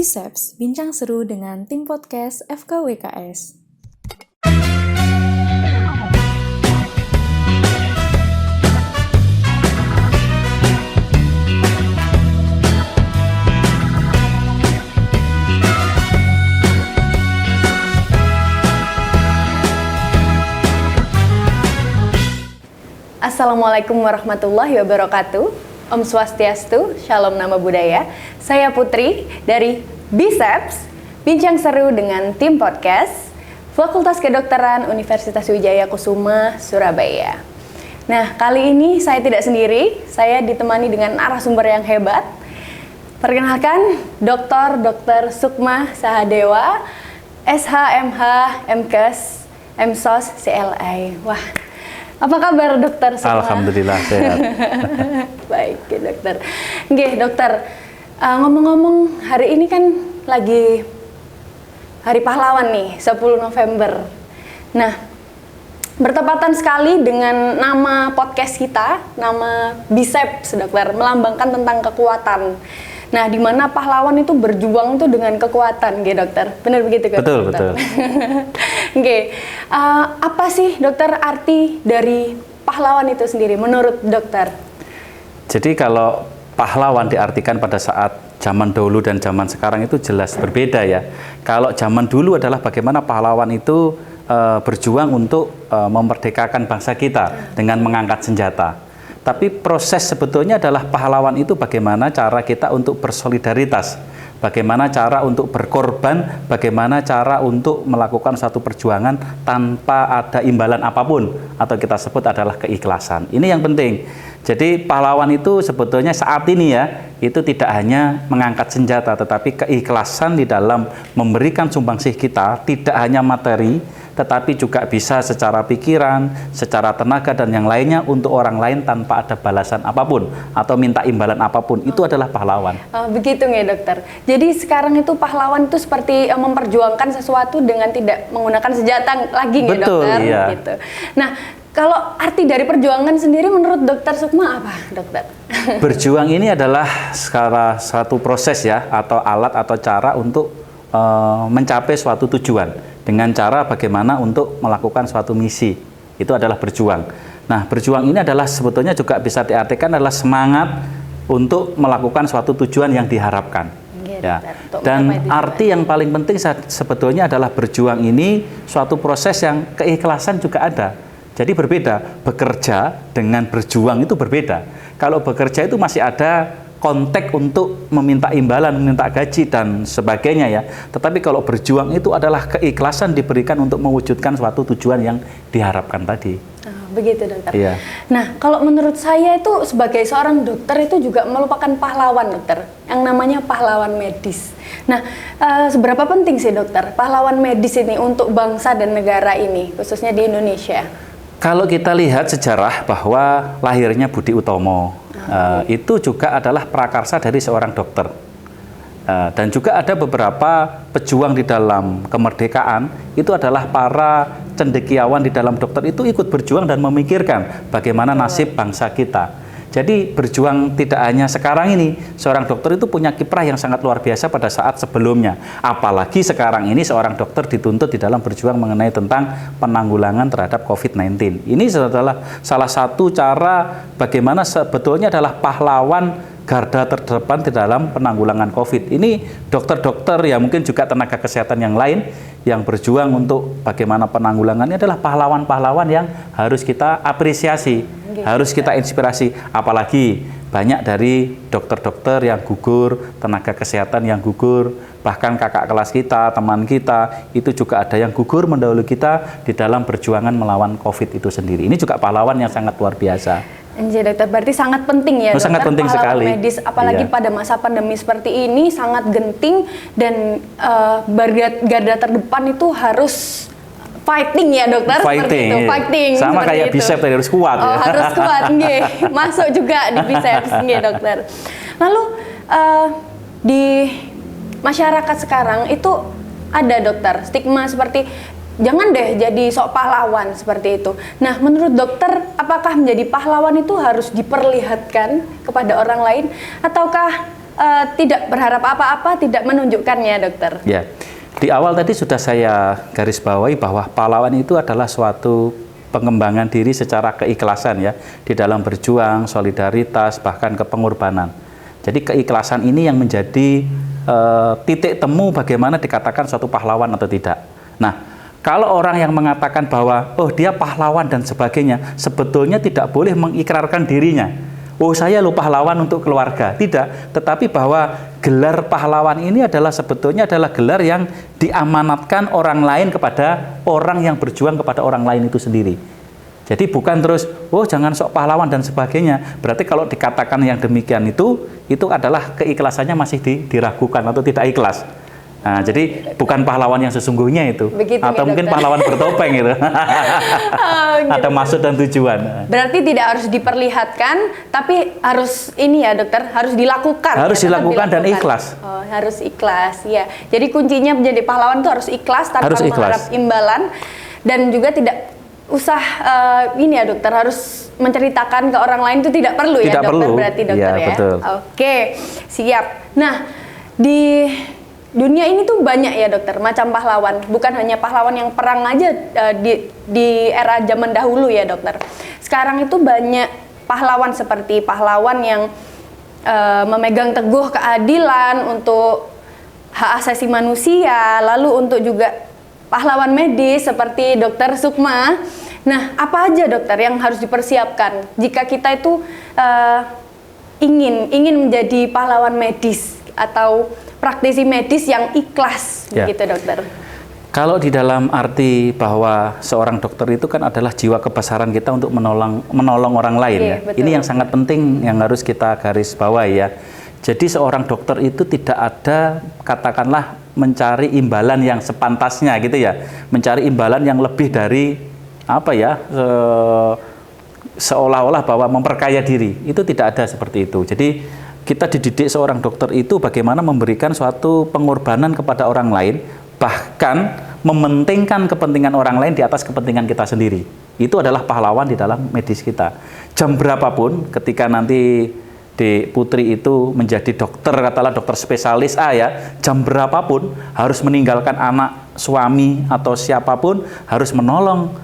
Biceps, bincang seru dengan tim podcast FKWKS. Assalamualaikum warahmatullahi wabarakatuh. Om Swastiastu, Shalom Nama Budaya. Saya Putri dari Biceps, bincang seru dengan tim podcast Fakultas Kedokteran Universitas Wijaya Kusuma, Surabaya. Nah, kali ini saya tidak sendiri, saya ditemani dengan narasumber yang hebat. Perkenalkan, Dr. Sukma Sahadewa, SHMH, MKes, MSOS, CLA. Wah, apa kabar dokter semua? Alhamdulillah sehat. Baik ya dokter. Oke dokter, ngomong-ngomong hari ini kan lagi Hari Pahlawan nih, 10 November. Nah, bertepatan sekali dengan nama podcast kita, nama Biceps dokter, melambangkan tentang kekuatan. Nah, di mana pahlawan itu berjuang tuh dengan kekuatan, gitu dokter. Benar begitu kan? Betul, dokter? betul. Oke, apa sih dokter arti dari pahlawan itu sendiri menurut dokter? Jadi kalau pahlawan diartikan pada saat zaman dahulu dan zaman sekarang itu jelas berbeda ya. Kalau zaman dulu adalah bagaimana pahlawan itu berjuang untuk memerdekakan bangsa kita dengan mengangkat senjata. Tapi proses sebetulnya adalah pahlawan itu bagaimana cara kita untuk bersolidaritas, bagaimana cara untuk berkorban, bagaimana cara untuk melakukan satu perjuangan tanpa ada imbalan apapun, atau kita sebut adalah keikhlasan. Ini yang penting. Jadi pahlawan itu sebetulnya saat ini ya, itu tidak hanya mengangkat senjata, tetapi keikhlasan di dalam memberikan sumbangsih kita, tidak hanya materi, tetapi juga bisa secara pikiran, secara tenaga dan yang lainnya untuk orang lain tanpa ada balasan apapun atau minta imbalan apapun. Itu adalah pahlawan. Begitu ya dokter. Jadi sekarang itu pahlawan itu seperti memperjuangkan sesuatu dengan tidak menggunakan senjata lagi ya dokter. Iya. Gitu. Nah, kalau arti dari perjuangan sendiri menurut dokter Sukma apa dokter? Berjuang ini adalah satu proses ya, atau alat atau cara untuk mencapai suatu tujuan dengan cara bagaimana untuk melakukan suatu misi. Itu adalah berjuang. Nah, berjuang ini adalah sebetulnya juga bisa diartikan adalah semangat untuk melakukan suatu tujuan yang diharapkan. Ya. Dan arti yang paling penting sebetulnya adalah berjuang ini suatu proses yang keikhlasan juga ada. Jadi berbeda, bekerja dengan berjuang itu berbeda. Kalau bekerja itu masih ada konteks untuk meminta imbalan, meminta gaji dan sebagainya ya. Tetapi kalau berjuang itu adalah keikhlasan diberikan untuk mewujudkan suatu tujuan yang diharapkan tadi. Begitu dokter. Iya. Nah, kalau menurut saya itu sebagai seorang dokter itu juga merupakan pahlawan dokter, yang namanya pahlawan medis. Nah, seberapa penting sih dokter pahlawan medis ini untuk bangsa dan negara ini, khususnya di Indonesia? Kalau kita lihat sejarah bahwa lahirnya Budi Utomo, itu juga adalah prakarsa dari seorang dokter. Dan juga ada beberapa pejuang di dalam kemerdekaan, itu adalah para cendekiawan di dalam dokter itu ikut berjuang dan memikirkan bagaimana nasib bangsa kita. Jadi berjuang tidak hanya sekarang ini, seorang dokter itu punya kiprah yang sangat luar biasa pada saat sebelumnya. Apalagi sekarang ini seorang dokter dituntut di dalam berjuang mengenai tentang penanggulangan terhadap COVID-19. Ini adalah salah satu cara bagaimana sebetulnya adalah pahlawan garda terdepan di dalam penanggulangan COVID. Ini dokter-dokter ya mungkin juga tenaga kesehatan yang lain yang berjuang untuk bagaimana penanggulangannya adalah pahlawan-pahlawan yang harus kita apresiasi, harus kita inspirasi. Apalagi banyak dari dokter-dokter yang gugur, tenaga kesehatan yang gugur, bahkan kakak kelas kita, teman kita, itu juga ada yang gugur mendahului kita di dalam perjuangan melawan COVID itu sendiri. Ini juga pahlawan yang sangat luar biasa. Iya dokter, berarti sangat penting ya dokter, sangat penting sekali. Medis, apalagi pada masa pandemi seperti ini sangat genting dan garda terdepan itu harus fighting ya dokter, fighting, itu. Fighting sama kayak Biceps tadi harus kuat. Oh, ya. Harus kuat, nggih. Masuk juga di Biceps, nggih dokter. Lalu di masyarakat sekarang itu ada dokter stigma seperti jangan deh jadi sok pahlawan seperti itu. Nah, menurut dokter, apakah menjadi pahlawan itu harus diperlihatkan kepada orang lain, ataukah tidak berharap apa-apa, tidak menunjukkannya, dokter. Ya, di awal tadi sudah saya garis bawahi bahwa pahlawan itu adalah suatu pengembangan diri secara keikhlasan ya, di dalam berjuang, solidaritas, bahkan kepengorbanan. Jadi keikhlasan ini yang menjadi titik temu bagaimana dikatakan suatu pahlawan atau tidak. Nah, kalau orang yang mengatakan bahwa oh dia pahlawan dan sebagainya, sebetulnya tidak boleh mengikrarkan dirinya. Oh saya lo pahlawan untuk keluarga. Tidak, tetapi bahwa gelar pahlawan ini adalah sebetulnya adalah gelar yang diamanatkan orang lain kepada orang yang berjuang kepada orang lain itu sendiri. Jadi bukan terus, oh jangan sok pahlawan dan sebagainya. Berarti kalau dikatakan yang demikian itu adalah keikhlasannya masih diragukan atau tidak ikhlas. Nah, jadi bukan pahlawan yang sesungguhnya itu. Begitu, atau ya, mungkin dokter. pahlawan bertopeng itu. Gitu. Ada maksud dan tujuan. Berarti tidak harus diperlihatkan, tapi harus ini ya dokter, harus dilakukan. Harus ya, tetap dilakukan dan ikhlas. Oh, harus ikhlas, ya. Jadi kuncinya menjadi pahlawan itu harus ikhlas tanpa Harus ikhlas. mengharap imbalan, dan juga tidak usah ini ya dokter, harus menceritakan ke orang lain itu tidak perlu ya Tidak dokter, perlu. berarti dokter Ya, ya. betul. Oke, siap. Nah, di dunia ini tuh banyak ya dokter macam pahlawan, bukan hanya pahlawan yang perang aja di era zaman dahulu ya dokter. Sekarang itu banyak pahlawan seperti pahlawan yang memegang teguh keadilan untuk hak asasi manusia, lalu untuk juga pahlawan medis seperti dokter Sukma. Nah, apa aja dokter yang harus dipersiapkan jika kita itu ingin menjadi pahlawan medis atau praktisi medis yang ikhlas, Ya. begitu dokter? Kalau di dalam arti bahwa seorang dokter itu kan adalah jiwa kebesaran kita untuk menolong orang lain Iya, ya. betul. Ini yang sangat penting yang harus kita garis bawahi ya. Jadi seorang dokter itu tidak ada katakanlah mencari imbalan yang sepantasnya gitu ya. Mencari imbalan yang lebih dari apa ya? Seolah-olah bahwa memperkaya diri. Itu tidak ada seperti itu. Jadi kita dididik seorang dokter itu bagaimana memberikan suatu pengorbanan kepada orang lain, bahkan mementingkan kepentingan orang lain di atas kepentingan kita sendiri. Itu adalah pahlawan di dalam medis kita. Jam berapapun ketika nanti Putri itu menjadi dokter, katalah dokter spesialis A ya, jam berapapun harus meninggalkan anak, suami, atau siapapun, harus menolong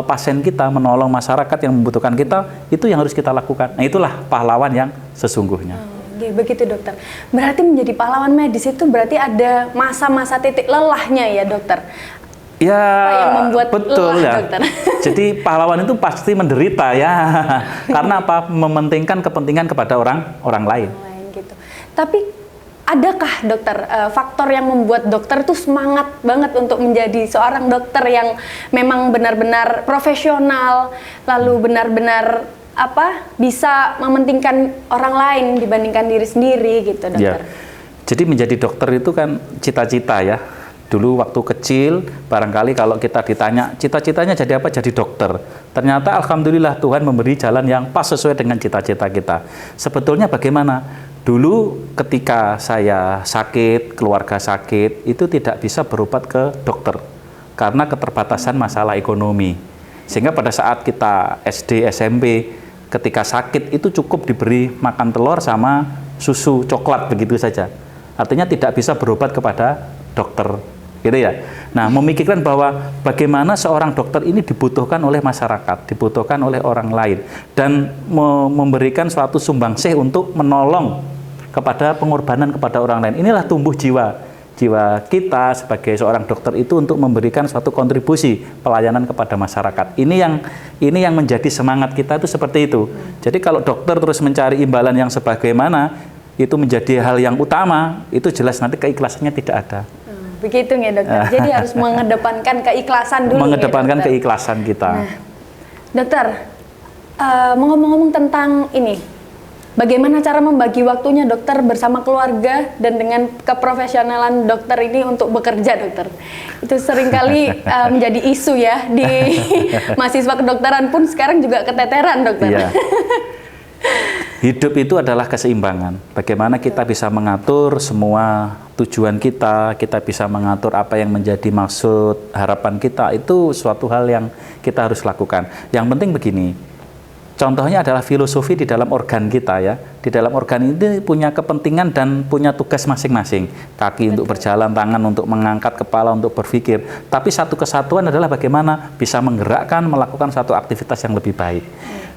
pasien kita, menolong masyarakat yang membutuhkan kita, itu yang harus kita lakukan. Nah itulah pahlawan yang sesungguhnya. Oke, begitu dokter. Berarti menjadi pahlawan medis itu berarti ada masa-masa titik lelahnya ya dokter? Ya, Apa yang membuat betul lelah, ya. dokter? Jadi pahlawan itu pasti menderita ya, karena apa? Mementingkan kepentingan kepada orang lain. Gitu. Tapi adakah dokter faktor yang membuat dokter tuh semangat banget untuk menjadi seorang dokter yang memang benar-benar profesional, lalu benar-benar bisa mementingkan orang lain dibandingkan diri sendiri gitu dokter? Ya. Jadi menjadi dokter itu kan cita-cita ya. Dulu waktu kecil, barangkali kalau kita ditanya cita-citanya jadi apa? Jadi dokter. Ternyata alhamdulillah Tuhan memberi jalan yang pas sesuai dengan cita-cita kita. Sebetulnya bagaimana? Dulu ketika saya sakit, keluarga sakit, itu tidak bisa berobat ke dokter karena keterbatasan masalah ekonomi. Sehingga pada saat kita SD, SMP, ketika sakit itu cukup diberi makan telur sama susu coklat begitu saja. Artinya tidak bisa berobat kepada dokter, gitu ya. Nah, memikirkan bahwa bagaimana seorang dokter ini dibutuhkan oleh masyarakat, dibutuhkan oleh orang lain, dan memberikan suatu sumbangsih untuk menolong kepada pengorbanan kepada orang lain. Inilah tumbuh jiwa kita sebagai seorang dokter itu untuk memberikan suatu kontribusi pelayanan kepada masyarakat. Ini yang menjadi semangat kita itu seperti itu. Jadi kalau dokter terus mencari imbalan yang sebagaimana itu menjadi hal yang utama, itu jelas nanti keikhlasannya tidak ada. Begitu ya dokter. Jadi harus mengedepankan keikhlasan dulu. Mengedepankan ya, dokter? keikhlasan kita. Nah, dokter, ngomong-ngomong tentang ini, bagaimana cara membagi waktunya dokter bersama keluarga dan dengan keprofesionalan dokter ini untuk bekerja dokter? Itu seringkali menjadi isu ya di mahasiswa kedokteran pun sekarang juga keteteran dokter. Iya. Hidup itu adalah keseimbangan. Bagaimana kita bisa mengatur semua tujuan kita bisa mengatur apa yang menjadi maksud, harapan kita, itu suatu hal yang kita harus lakukan. Yang penting begini, contohnya adalah filosofi di dalam organ kita ya, di di dalam organ ini punya kepentingan dan punya tugas masing-masing. Kaki untuk berjalan, tangan untuk mengangkat, kepala untuk berpikir. Tapi satu kesatuan adalah bagaimana bisa menggerakkan, melakukan satu aktivitas yang lebih baik.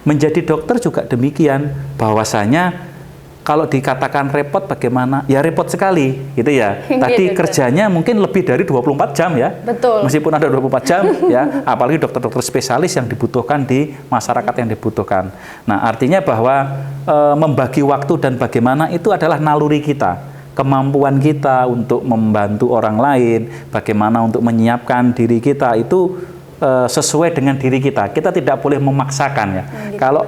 Menjadi dokter juga demikian, bahwasanya kalau dikatakan repot bagaimana? Ya repot sekali, gitu ya. Tadi kerjanya mungkin lebih dari 24 jam ya. Betul. Meskipun ada 24 jam ya, apalagi dokter-dokter spesialis yang dibutuhkan di masyarakat yang dibutuhkan. Nah, artinya bahwa membagi waktu dan bagaimana itu adalah naluri kita. Kemampuan kita untuk membantu orang lain, bagaimana untuk menyiapkan diri kita itu sesuai dengan diri kita. Kita tidak boleh memaksakan ya. Kalau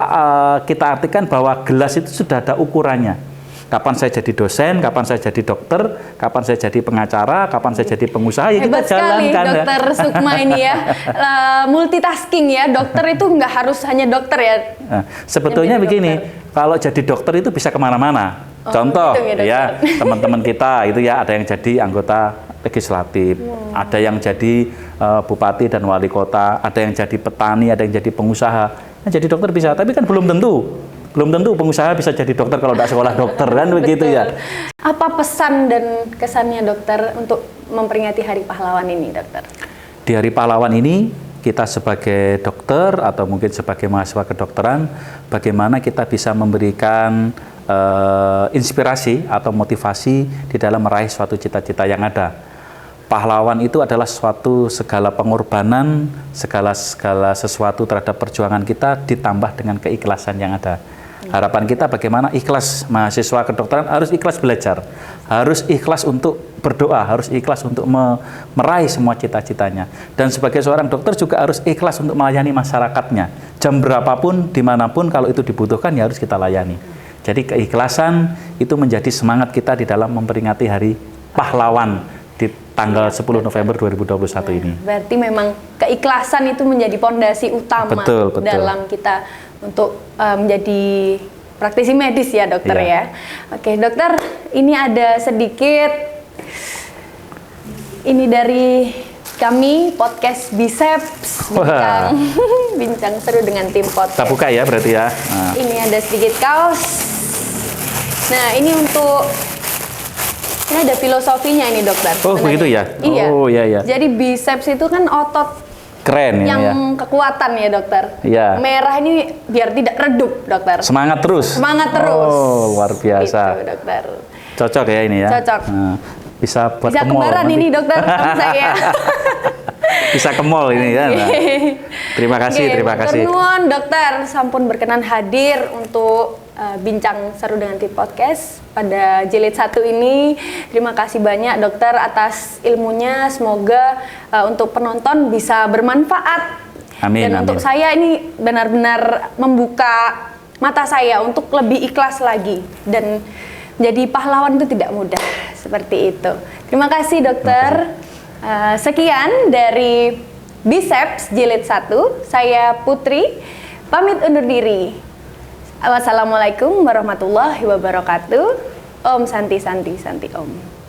kita artikan bahwa gelas itu sudah ada ukurannya. Kapan saya jadi dosen, kapan saya jadi dokter, kapan saya jadi pengacara, kapan saya jadi pengusaha, ya kita jalankan. Hebat sekali Dokter Sukma ini ya. Multitasking ya, dokter itu nggak harus hanya dokter ya. Nah, sebetulnya begini, kalau jadi dokter itu bisa kemana-mana. Contoh ya, teman-teman kita itu ya, ada yang jadi anggota legislatif, ada yang jadi bupati dan wali kota, ada yang jadi petani, ada yang jadi pengusaha. Nah, jadi dokter bisa, tapi kan belum tentu pengusaha bisa jadi dokter kalau tidak sekolah dokter kan begitu ya. Apa pesan dan kesannya dokter untuk memperingati Hari Pahlawan ini, dokter? Di Hari Pahlawan ini kita sebagai dokter atau mungkin sebagai mahasiswa kedokteran, bagaimana kita bisa memberikan inspirasi atau motivasi di dalam meraih suatu cita-cita yang ada. Pahlawan itu adalah suatu segala pengorbanan, segala sesuatu terhadap perjuangan kita ditambah dengan keikhlasan yang ada. Harapan kita bagaimana ikhlas, mahasiswa kedokteran harus ikhlas belajar, harus ikhlas untuk berdoa, harus ikhlas untuk meraih semua cita-citanya. Dan sebagai seorang dokter juga harus ikhlas untuk melayani masyarakatnya. Jam berapapun, dimanapun, kalau itu dibutuhkan ya harus kita layani. Jadi keikhlasan itu menjadi semangat kita di dalam memperingati Hari Pahlawan di tanggal 10 November 2021 ini. Berarti memang keikhlasan itu menjadi pondasi utama betul. dalam kita untuk menjadi praktisi medis ya dokter ya. Oke dokter, ini ada sedikit ini dari kami podcast Biceps bincang seru dengan tim podcast. Kita buka ya berarti ya. Nah. Ini ada sedikit kaos. Nah ini ada filosofinya ini dokter. Oh sebenarnya. Begitu ya? Iya. Oh iya. Jadi biceps itu kan otot keren yang ya. Kekuatan ya dokter. Iya. Merah ini biar tidak redup dokter. Semangat terus. Oh luar biasa. Gitu, dokter. Cocok ya ini ya. Cocok. Nah, bisa buat ke mall. Kembaran nanti. ini dokter saya. Bisa ke mall ini ya. Nah. Terima kasih. Nuwun dokter sampun berkenan hadir untuk bincang seru dengan tim podcast pada jilid 1 ini. Terima kasih banyak dokter atas ilmunya. Semoga untuk penonton bisa bermanfaat. Amin. Dan untuk saya ini benar-benar membuka mata saya untuk lebih ikhlas lagi. Dan jadi pahlawan itu tidak mudah. Seperti itu. Terima kasih dokter. Sekian dari Biceps jilid 1. Saya Putri pamit undur diri. Wassalamualaikum warahmatullahi wabarakatuh. Om Santi Santi Santi Om.